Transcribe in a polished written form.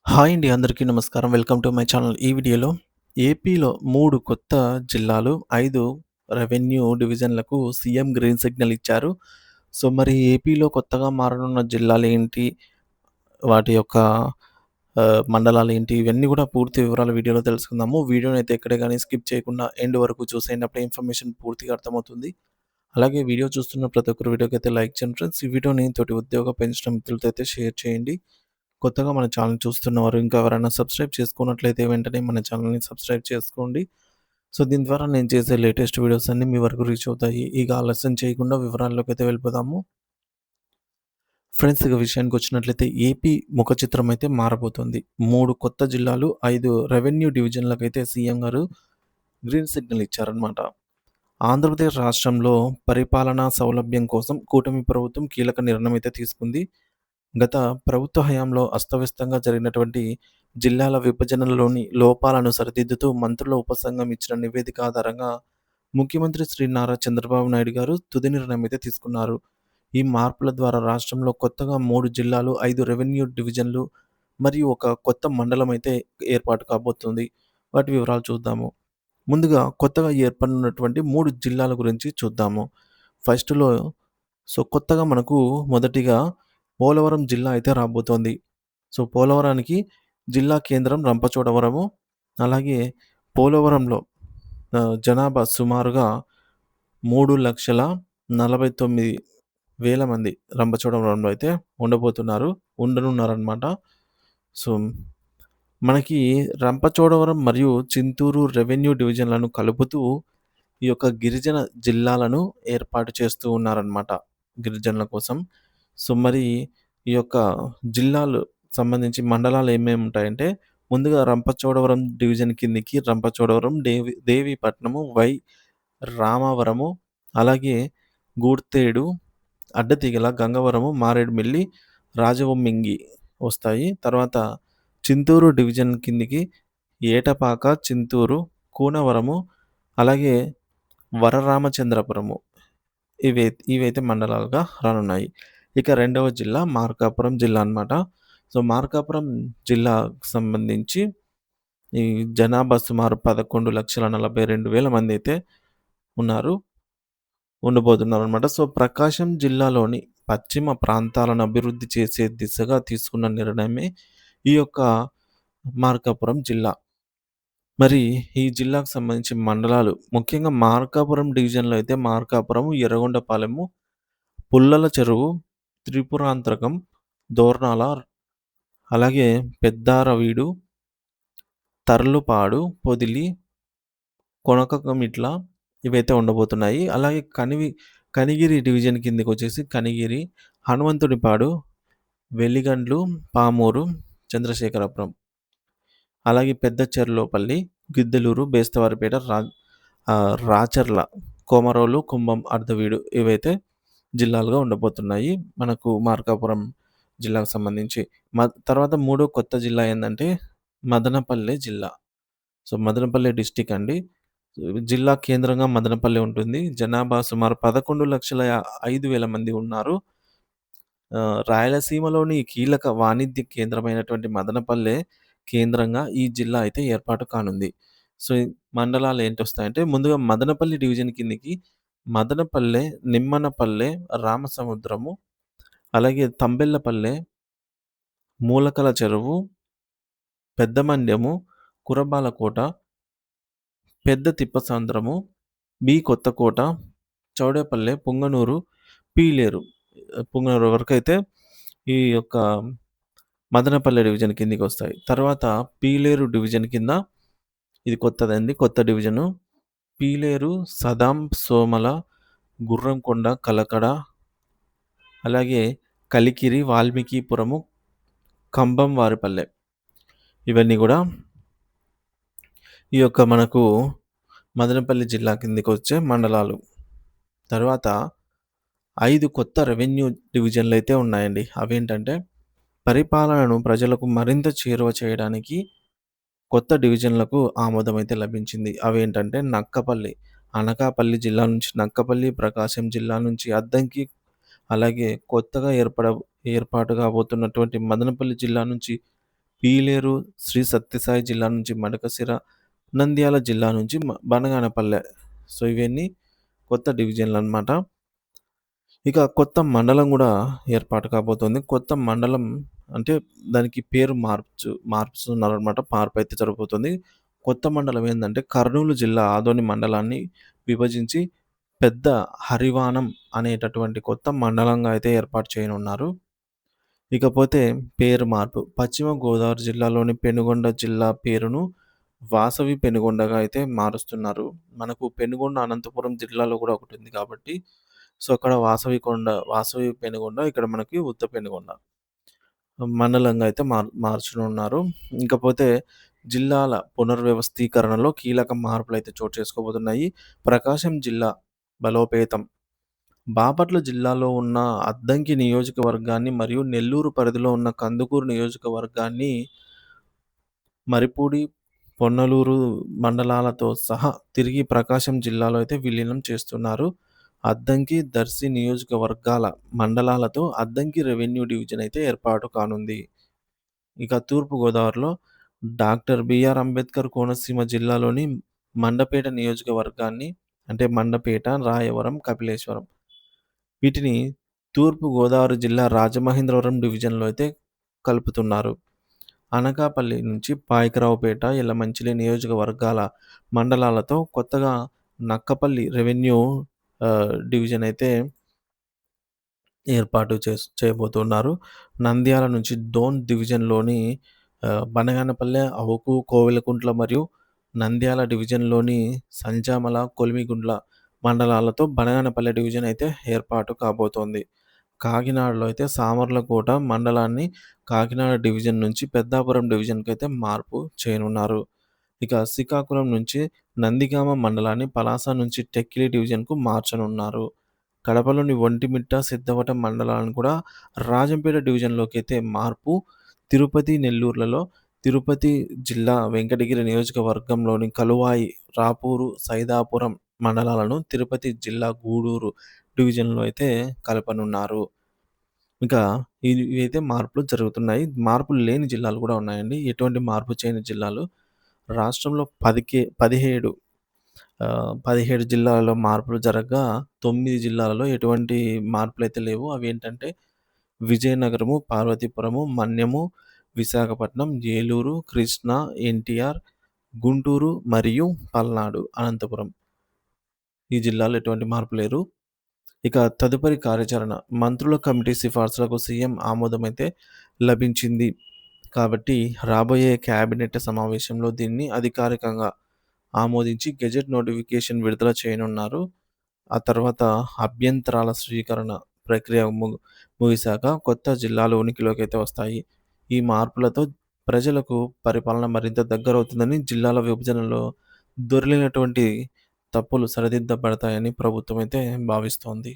Hi అండి. అందరికీ నమస్కారం. Welcome to my channel. ఈ వీడియోలో ఏపీలో 3 కొత్త జిల్లాలు, 5 రెవెన్యూ డివిజన్‌లకు సీఎం గ్రీన్ సిగ్నల్ ఇచ్చారు. సో, మరి ఏపీలో కొత్తగా మారనున్న జిల్లాలేంటి? వాటి యొక్క మండలాలేంటి? ఇవన్నీ గూడా పూర్తి వివరాలు వీడియోలో తెలుసుకుందాము. వీడియోనైతే ఎక్కడ గాని స్కిప్ చేయకుండా ఎండ్ వరకు చూసేయండి. అప్పుడే ఇన్ఫర్మేషన్ పూర్తిగా అర్థమవుతుంది. అలాగే వీడియో చూస్తున్న ప్రతి ఒక్కరు వీడియోకైతే లైక్ చేయండి ఫ్రెండ్స్. ఈ వీడియోని తోటి ఉద్యోగ పెన్షన్ మిత్రులతో అయితే షేర్ చేయండి. కొత్తగా మన ఛానల్ చూస్తున్నవారు ఇంకా ఎవరైనా సబ్స్క్రైబ్ చేసుకున్నట్లయితే వెంటనే మన ఛానల్‌ని సబ్స్క్రైబ్ చేసుకోండి. సో, దీని ద్వారా నేను చేసే లేటెస్ట్ వీడియోస్ అన్నీ మీ వరకు రీచ్ అవుతాయి. ఇక ఆలస్యం చేయకుండా వివరాల్లోకైతే వెళ్ళిపోదాము. ఫ్రెండ్స్, ఇక విషయానికొచ్చినట్లయితే ఏపీ ముఖ చిత్రం అయితే మారబోతుంది. 3 కొత్త జిల్లాలు, 5 రెవెన్యూ డివిజన్‌లకైతే సీఎం గారు గ్రీన్ సిగ్నల్ ఇచ్చారనమాట. ఆంధ్రప్రదేశ్ రాష్ట్రంలో పరిపాలనా సౌలభ్యం కోసం కూటమి ప్రభుత్వం కీలక నిర్ణయం అయితే తీసుకుంది. గత ప్రభుత్వ హయాంలో అస్తవ్యస్తంగా జరిగినటువంటి జిల్లాల విభజనలోని లోపాలను సరిదిద్దుతూ మంత్రుల ఉపసంఘం ఇచ్చిన నివేదిక ఆధారంగా ముఖ్యమంత్రి శ్రీ నారా చంద్రబాబు నాయుడు గారు తుది నిర్ణయం అయితే తీసుకున్నారు. ఈ మార్పుల ద్వారా రాష్ట్రంలో కొత్తగా 3 జిల్లాలు, 5 రెవెన్యూ డివిజన్లు మరియు ఒక కొత్త మండలం అయితే ఏర్పాటు కాబోతుంది. వాటి వివరాలు చూద్దాము. ముందుగా కొత్తగా ఏర్పడినటువంటి 3 జిల్లాల గురించి చూద్దాము. ఫస్ట్‌లో కొత్తగా మనకు మొదటిగా పోలవరం జిల్లా అయితే రాబోతోంది. పోలవరానికి జిల్లా కేంద్రం రంపచోడవరము. అలాగే పోలవరంలో జనాభా సుమారుగా 3,49,000 మంది రంపచోడవరంలో అయితే ఉండనున్నారనమాట. సో, మనకి రంపచోడవరం మరియు చింతూరు రెవెన్యూ డివిజన్‌లను కలుపుతూ ఈ యొక్క గిరిజన జిల్లాలను ఏర్పాటు చేస్తూ ఉన్నారనమాట గిరిజనుల కోసం. మరి ఈ యొక్క జిల్లాలు సంబంధించి మండలాలు ఏమేమి ఉంటాయంటే, ముందుగా రంపచోడవరం డివిజన్ కిందికి రంపచోడవరం, దేవీపట్నము, రామవరము, అలాగే గూడ్తేడు, అడ్డతీగల, గంగవరము, మారేడుమిల్లి, రాజవొమ్మింగి వస్తాయి. తర్వాత చింతూరు డివిజన్ కిందికి ఏటపాక, చింతూరు, కూనవరము, అలాగే వరరామచంద్రపురము. ఇవైతే మండలాలుగా రానున్నాయి. ఇక రెండవ జిల్లా మార్కాపురం జిల్లా అనమాట. మార్కాపురం జిల్లాకు సంబంధించి ఈ జనాభా సుమారు 11,42,000 మందైతే ఉన్నారు. ఉండబోతున్నారనమాట. ప్రకాశం జిల్లాలోని పశ్చిమ ప్రాంతాలను అభివృద్ధి చేసే దిశగా తీసుకున్న నిర్ణయమే ఈ యొక్క మార్కాపురం జిల్లా. మరి ఈ జిల్లాకు సంబంధించి మండలాలు ముఖ్యంగా మార్కాపురం డివిజన్‌లో అయితే మార్కాపురం, ఎర్రగొండపాలెము, పుల్లల చెరువు, త్రిపురాంతకం, దోర్నాల, అలాగే పెద్దారవీడు, తర్లుపాడు, పొదిలి, కొనకమిట్ల ఇవైతే ఉండబోతున్నాయి. అలాగే కనిగిరి డివిజన్ కిందకొచ్చేసి కనిగిరి, హనుమంతుడిపాడు, వెలిగండ్లు, పామూరు, చంద్రశేఖరపురం, అలాగే పెద్ద చెర్లోపల్లి, గిద్దలూరు, బేస్తవారిపేట, రాచర్ల, కొమరోలు, కుంభం, అర్ధవీడు ఇవైతే జిల్లాలుగా ఉండబోతున్నాయి. మనకు మార్కాపురం జిల్లాకు సంబంధించి. తర్వాత మూడో కొత్త జిల్లా ఏందంటే మదనపల్లె జిల్లా. మదనపల్లె డిస్ట్రిక్ట్ అండి. జిల్లా కేంద్రంగా మదనపల్లె ఉంటుంది. జనాభా సుమారు 11,05,000 మంది ఉన్నారు. రాయలసీమలోని కీలక వాణిజ్య కేంద్రమైనటువంటి మదనపల్లె కేంద్రంగా ఈ జిల్లా అయితే ఏర్పాటు కానుంది. ఈ మండలాలు ఏంటొస్తాయంటే ముందుగా మదనపల్లి డివిజన్ కిందకి మదనపల్లె, నిమ్మనపల్లె, రామసముద్రము, అలాగే తంబెల్లపల్లె, మూలకల చెరువు, పెద్దమండ్యము, కురబాలకోట, పెద్ద తిప్పసంద్రము, కొత్తకోట, చౌడేపల్లె, పుంగనూరు, పీలేరు. పుంగనూరు వరకైతే ఈ యొక్క మదనపల్లె డివిజన్ కిందకొస్తాయి. తర్వాత పీలేరు డివిజన్ కింద ఇది కొత్తదండి. కొత్త డివిజను. పీలేరు, సదాం, సోమల, గుర్రంకొండ, కలకడ, అలాగే కలికిరి, వాల్మీకిపురము, కంభంవారిపల్లె ఇవన్నీ గూడా ఈ యొక్క మనకు మదనపల్లి జిల్లా కిందకొచ్చే మండలాలు. తర్వాత 5 కొత్త రెవెన్యూ డివిజన్‌లయితే ఉన్నాయండి. అవేంటంటే పరిపాలనను ప్రజలకు మరింత చేరువ చేయడానికి కొత్త డివిజన్‌లకు ఆమోదమైతే లభించింది. అవేంటంటే నక్కపల్లి, అనకాపల్లి జిల్లా నుంచి నక్కపల్లి, ప్రకాశం జిల్లా నుంచి అద్దంకి, అలాగే కొత్తగా ఏర్పాటు కాబోతున్నటువంటి మదనపల్లి జిల్లా నుంచి పీలేరు, శ్రీ సత్యసాయి జిల్లా నుంచి మడకశిర, నంద్యాల జిల్లా నుంచి బనగానపల్లె. సో, ఇవన్నీ కొత్త డివిజన్‌లనమాట. ఇక కొత్త మండలం గూడా ఏర్పాటు కాబోతోంది. కొత్త మండలం అంటే దానికి పేరు మార్చుతున్నారనమాట. మార్పయితే జరగబోతుంది. కొత్త మండలం ఏందంటే కర్నూలు జిల్లా ఆదోని మండలాన్ని విభజించి పెద్ద హరివానం అనేటటువంటి కొత్త మండలంగా అయితే ఏర్పాటు చేయనున్నారు. ఇకపోతే పేరు మార్పు. పశ్చిమ గోదావరి జిల్లాలోని పెనుగొండ జిల్లా పేరును వాసవి పెనుగొండగా అయితే మారుస్తున్నారు. మనకు పెనుగొండ అనంతపురం జిల్లాలో గూడా ఒకటుంది కాబట్టి, సో, అక్కడ వాసవి పెనుగొండ, ఇక్కడ మనకి ఉత్త పెనుగొండ మండలంగా అయితే మార్చనున్నారు. ఇంకపోతే జిల్లాల పునర్వ్యవస్థీకరణలో కీలక మార్పులైతే చోటు చేసుకోబోతున్నాయి. ప్రకాశం జిల్లా బలోపేతం. బాపట్ల జిల్లాలో ఉన్న అద్దంకి నియోజకవర్గాన్ని మరియు నెల్లూరు పరిధిలో ఉన్న కందుకూరు నియోజకవర్గాన్ని మరిపూడి, పొన్నలూరు మండలాలతో సహా తిరిగి ప్రకాశం జిల్లాలో అయితే విలీనం చేస్తున్నారు. అద్దంకి, దర్శి నియోజకవర్గాల మండలాలతో అద్దంకి రెవెన్యూ డివిజన్ అయితే ఏర్పాటు కానుంది. ఇక తూర్పు గోదావరిలో డాక్టర్ బిఆర్ అంబేద్కర్ కోనసీమ జిల్లాలోని మండపేట నియోజకవర్గాన్ని అంటే మండపేట, రాయవరం, కపిలేశ్వరం వీటిని తూర్పు గోదావరి జిల్లా రాజమహేంద్రవరం డివిజన్‌లో అయితే కలుపుతున్నారు. అనకాపల్లి నుంచి పాయకరావుపేట, యలమంచిలి నియోజకవర్గాల మండలాలతో కొత్తగా నక్కపల్లి రెవెన్యూ డివిజన్ అయితే ఏర్పాటు చేయబోతున్నారు. నంద్యాల నుంచి డోన్ డివిజన్‌లోని బనగానపల్లె, అవుకు, కోవెలకుంట్ల మరియు నంద్యాల డివిజన్‌లోని సంజామల, కొలిమిగుండ్ల మండలాలతో బనగానపల్లె డివిజన్ అయితే ఏర్పాటు కాబోతోంది. కాకినాడలో అయితే సామర్లకోట మండలాన్ని కాకినాడ డివిజన్ నుంచి పెద్దాపురం డివిజన్‌కైతే మార్పు చేయనున్నారు. ఇక శ్రీకాకుళం నుంచి నందిగామ మండలాన్ని పలాస నుంచి టెక్కిలి డివిజన్‌కు మార్చనున్నారు. కడపలోని ఒంటిమిట్ట, సిద్ధవటం మండలాలను కూడా రాజంపేట డివిజన్‌లోకైతే మార్పు. తిరుపతి, నెల్లూర్లలో తిరుపతి జిల్లా వెంకటగిరి నియోజకవర్గంలోని కలువాయి, రాపూరు, సైదాపురం మండలాలను తిరుపతి జిల్లా గూడూరు డివిజన్‌లో అయితే కలపనున్నారు. ఇంకా ఇవైతే మార్పులు జరుగుతున్నాయి. మార్పులు లేని జిల్లాలు కూడా ఉన్నాయండి. ఎటువంటి మార్పు చేయని జిల్లాలు రాష్ట్రంలో 17 జిల్లాలలో మార్పులు జరగగా 9 జిల్లాలలో ఎటువంటి మార్పులైతే లేవు. అవేంటంటే విజయనగరము, పార్వతీపురము, మన్యము, విశాఖపట్నం, ఏలూరు, కృష్ణా, ఎన్టీఆర్, గుంటూరు మరియు పల్నాడు, అనంతపురం. ఈ జిల్లాలో ఎటువంటి మార్పు లేరు. ఇక తదుపరి కార్యాచరణ మంత్రుల కమిటీ సిఫార్సులకు సీఎం ఆమోదమైతే లభించింది. కాబట్టి రాబోయే కేబినెట్ సమావేశంలో దీన్ని అధికారికంగా ఆమోదించి గెజెట్ నోటిఫికేషన్ విడుదల చేయనున్నారు. ఆ తర్వాత అభ్యంతరాల స్వీకరణ ప్రక్రియ ముగిశాక కొత్త జిల్లాలు ఉనికిలోకైతే వస్తాయి. ఈ మార్పులతో ప్రజలకు పరిపాలన మరింత దగ్గరవుతుందని, జిల్లాల విభజనలో దొర్లినటువంటి తప్పులు సరిదిద్దబడతాయని ప్రభుత్వం అయితే భావిస్తోంది.